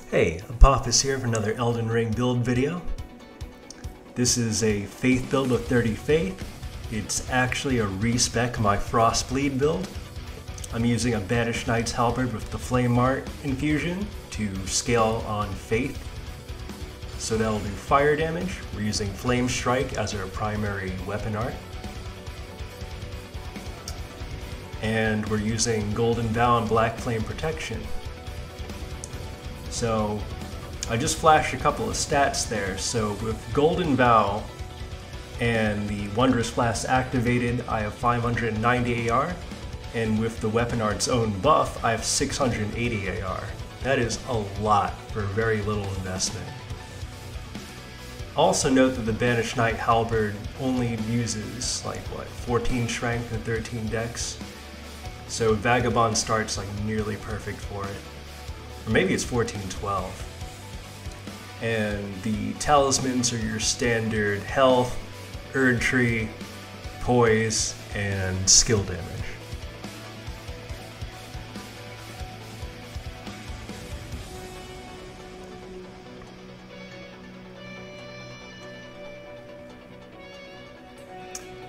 Hey, Apophis here for another Elden Ring build video. This is a Faith build with 30 Faith. It's actually a respec my Frostbleed build. I'm using a Banished Knight's Halberd with the Flame Art infusion to scale on Faith. So that'll do fire damage. We're using Flame Strike as our primary weapon art. And we're using Golden Vow and Black Flame Protection. So I just flashed a couple of stats there. So with Golden Vow and the Wondrous Flask activated, I have 590 AR, and with the weapon art's own buff, I have 680 AR. That is a lot for very little investment. Also note that the Banished Knight Halberd only uses like 14 strength and 13 dex. So Vagabond starts like nearly perfect for it. Or maybe it's 14-12. And the talismans are your standard health, Erdtree, poise, and skill damage.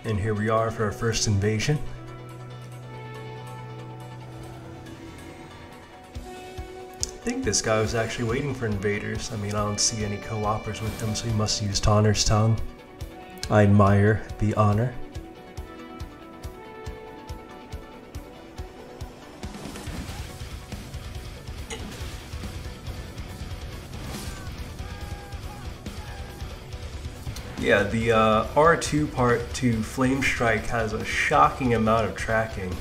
And here we are for our first invasion. I think this guy was actually waiting for invaders. I mean, I don't see any co-oppers with them, so he must use Tanner's Tongue. I admire the honor. Yeah, the R2 part to Flame Strike has a shocking amount of tracking.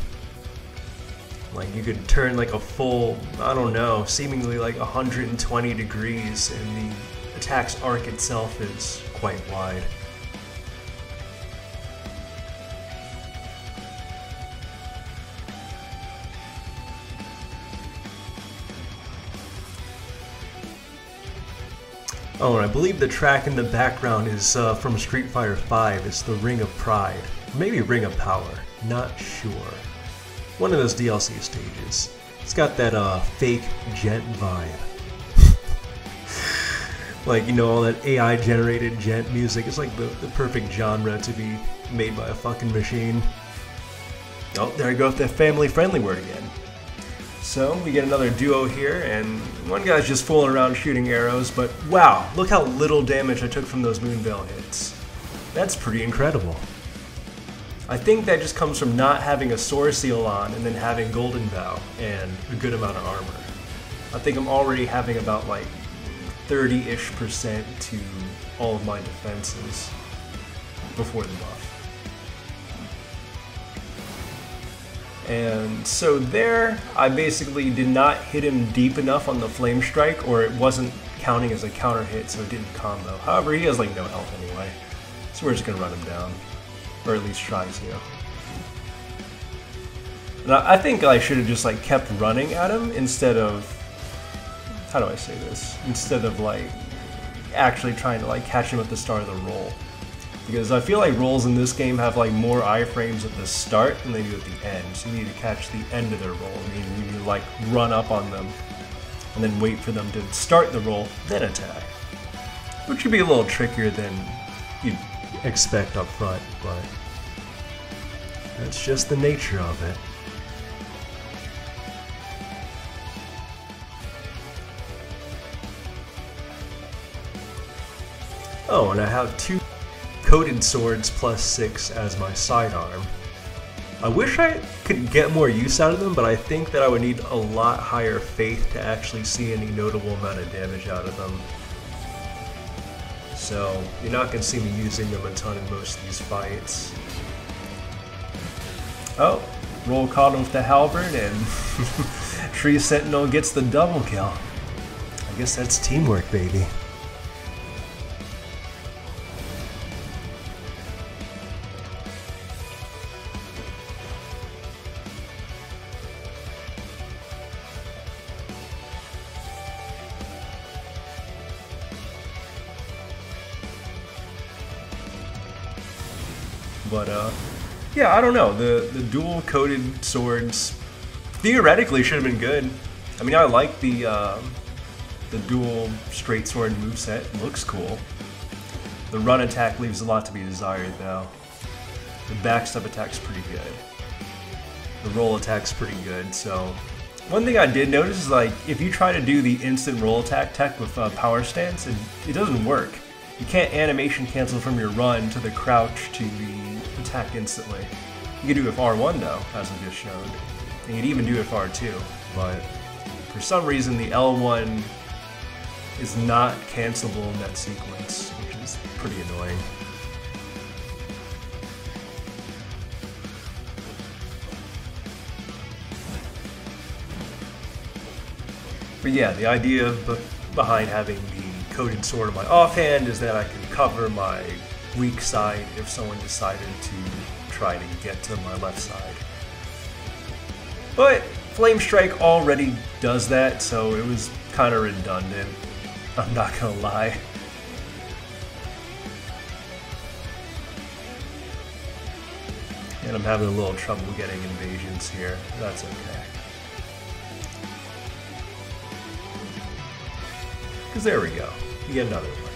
Like, you could turn like a full, I don't know, seemingly like 120 degrees, and the attack's arc itself is quite wide. Oh, and I believe the track in the background is from Street Fighter V. It's the Ring of Pride. Maybe Ring of Power. Not sure. One of those DLC stages. It's got that fake gent vibe. Like, you know, all that AI generated gent music. It's like the perfect genre to be made by a fucking machine. Oh, there I go with that family friendly word again. So we get another duo here, and one guy's just fooling around shooting arrows, but wow, look how little damage I took from those Moonveil hits. That's pretty incredible. I think that just comes from not having a Sword Seal on and then having Golden Vow and a good amount of armor. I think I'm already having about like 30-ish% to all of my defenses before the buff. And so there, I basically did not hit him deep enough on the Flame Strike, or it wasn't counting as a counter hit, so it didn't combo. However, he has like no health anyway, so we're just gonna run him down. Or at least try to. And I think I should have just like kept running at him instead of, how do I say this? Instead of like actually trying to like catch him at the start of the roll. Because I feel like rolls in this game have like more iframes at the start than they do at the end. So you need to catch the end of their roll. I mean, you need to like run up on them and then wait for them to start the roll, then attack. Which would be a little trickier than you'd expect up front, but that's just the nature of it. Oh, and I have 2 coated swords plus 6 as my sidearm. I wish I could get more use out of them, but I think that I would need a lot higher faith to actually see any notable amount of damage out of them. So you're not going to see me using them a ton in most of these fights. Oh, roll caught him with the halberd, and Tree Sentinel gets the double kill. I guess that's teamwork, baby. But yeah, I don't know. The dual coated swords theoretically should have been good. I mean, I like the dual straight sword moveset. It looks cool. The run attack leaves a lot to be desired, though. The backstep attack's pretty good. The roll attack's pretty good, so... One thing I did notice is, like, if you try to do the instant roll attack tech with power stance, it doesn't work. You can't animation cancel from your run to the crouch to the attack instantly. You can do it with R1, though, as I just showed. And you can even do it with R2, but for some reason the L1 is not cancelable in that sequence, which is pretty annoying. But yeah, the idea behind having the coded sword on my offhand is that I can cover my weak side if someone decided to try to get to my left side. But Flame Strike already does that, so it was kind of redundant. I'm not gonna lie. And I'm having a little trouble getting invasions here. That's okay. Because there we go. You get another one.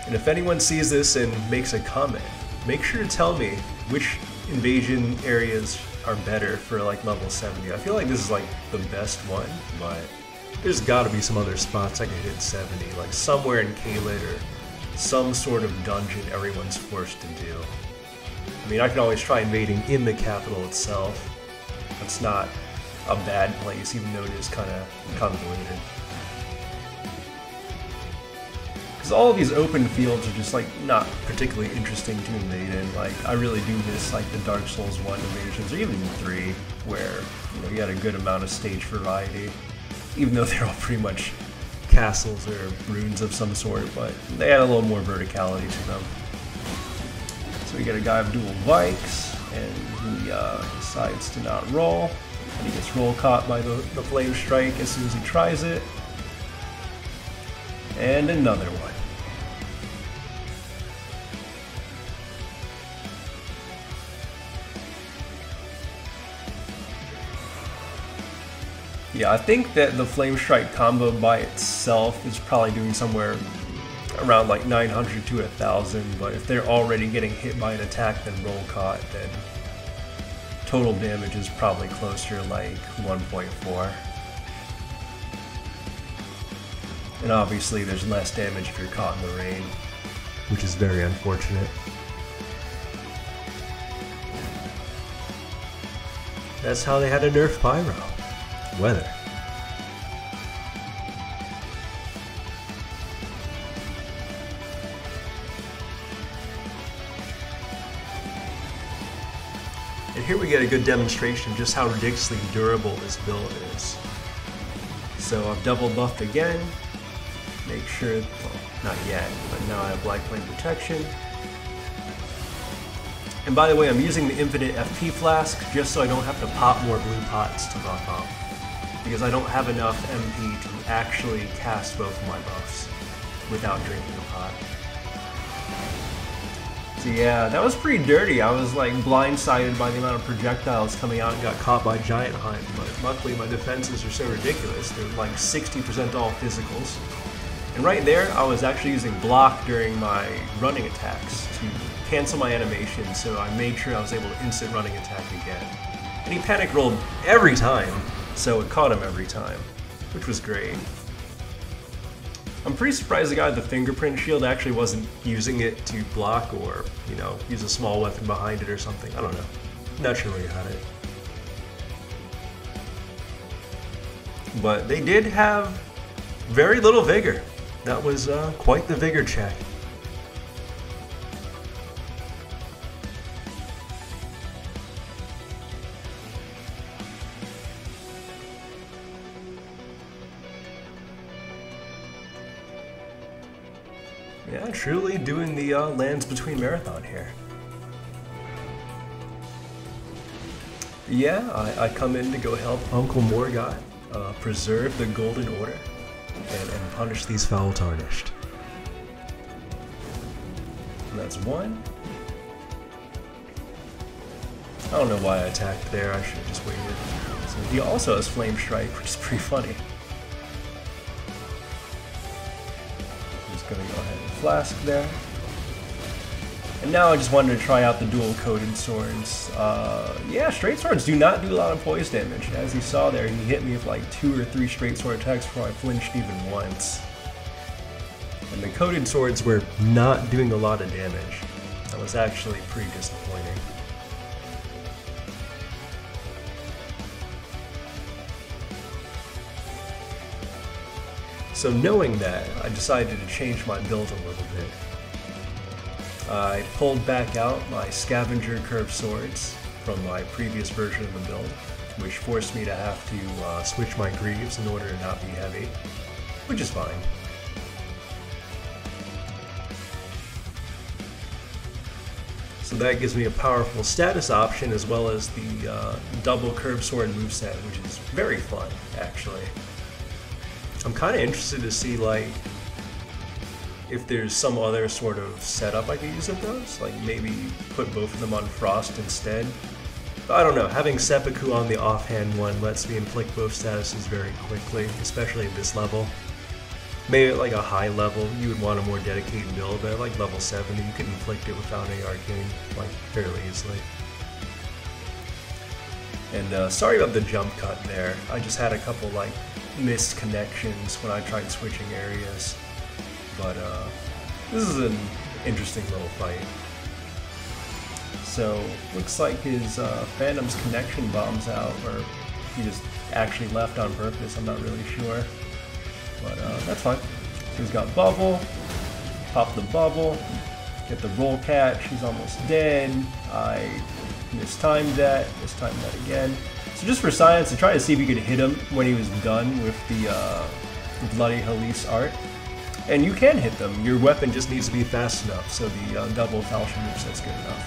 And if anyone sees this and makes a comment, make sure to tell me which invasion areas are better for like level 70. I feel like this is like the best one, but there's got to be some other spots I could hit 70, like somewhere in Caelid or some sort of dungeon everyone's forced to do. I mean, I can always try invading in the capital itself. It's not a bad place, even though it is kind of convoluted. Because all of these open fields are just like not particularly interesting to invade in. Like, I really do miss like the Dark Souls 1 invasions, or even 3, where you got a good amount of stage variety. Even though they're all pretty much castles or ruins of some sort, but they had a little more verticality to them. So we get a guy with dual bikes, and he decides to not roll, and he gets roll caught by the Flame Strike as soon as he tries it. And another one. Yeah, I think that the Flame Strike combo by itself is probably doing somewhere around like 900 to 1,000, but if they're already getting hit by an attack then roll caught, then total damage is probably closer to like 1.4. And obviously there's less damage if you're caught in the rain, which is very unfortunate. That's how they had to nerf Pyro. Weather. And here we get a good demonstration of just how ridiculously durable this build is. So I've double buffed again. Make sure, well, not yet, but now I have Black Flame Protection. And by the way, I'm using the Infinite FP Flask just so I don't have to pop more blue pots to buff up, because I don't have enough MP to actually cast both of my buffs without drinking a pot. So yeah, that was pretty dirty. I was like blindsided by the amount of projectiles coming out and got caught by Giant Hunt, but luckily my defenses are so ridiculous. They're like 60% all physicals. And right there, I was actually using block during my running attacks to cancel my animation, so I made sure I was able to instant running attack again. And he panic rolled every time, so it caught him every time, which was great. I'm pretty surprised the guy with the fingerprint shield actually wasn't using it to block or, you know, use a small weapon behind it or something. I don't know. Not sure where he had it. But they did have very little vigor. That was quite the vigor check. Yeah, truly doing the Lands Between marathon here. Yeah, I come in to go help Uncle Morgoth preserve the Golden Order and punish these foul tarnished. And that's one. I don't know why I attacked there, I should have just waited. So he also has Flame Strike, which is pretty funny. I'm just gonna go ahead and Flask there. And now I just wanted to try out the dual coated swords. Yeah, straight swords do not do a lot of poison damage. As you saw there, he hit me with like 2 or 3 straight sword attacks before I flinched even once. And the coated swords were not doing a lot of damage. That was actually pretty disappointing. So knowing that, I decided to change my build a little bit. I pulled back out my scavenger curved swords from my previous version of the build, which forced me to have to switch my greaves in order to not be heavy, which is fine. So that gives me a powerful status option as well as the double curved sword moveset, which is very fun, actually. I'm kind of interested to see, like, if there's some other sort of setup I could use with those, like maybe put both of them on Frost instead. But I don't know, having Seppuku on the offhand one lets me inflict both statuses very quickly, especially at this level. Maybe at like a high level, you would want a more dedicated build, but at like level 70, you could inflict it without any arcane, like fairly easily. And sorry about the jump cut there, I just had a couple like missed connections when I tried switching areas. But this is an interesting little fight. So, looks like his Phantom's connection bombs out, or he just actually left on purpose, I'm not really sure. But that's fine. So he's got Bubble, pop the Bubble, get the Roll Catch, he's almost dead. I mistimed that again. So just for science, to try to see if you could hit him when he was done with the Bloody Halise art. And you can hit them, your weapon just needs to be fast enough, so the double falchion moveset's good enough.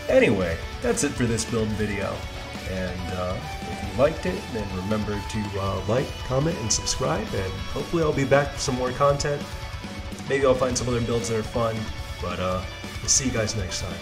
Anyway, that's it for this build video, and if you liked it, then remember to like, comment, and subscribe, and hopefully I'll be back with some more content. Maybe I'll find some other builds that are fun, but we'll see you guys next time.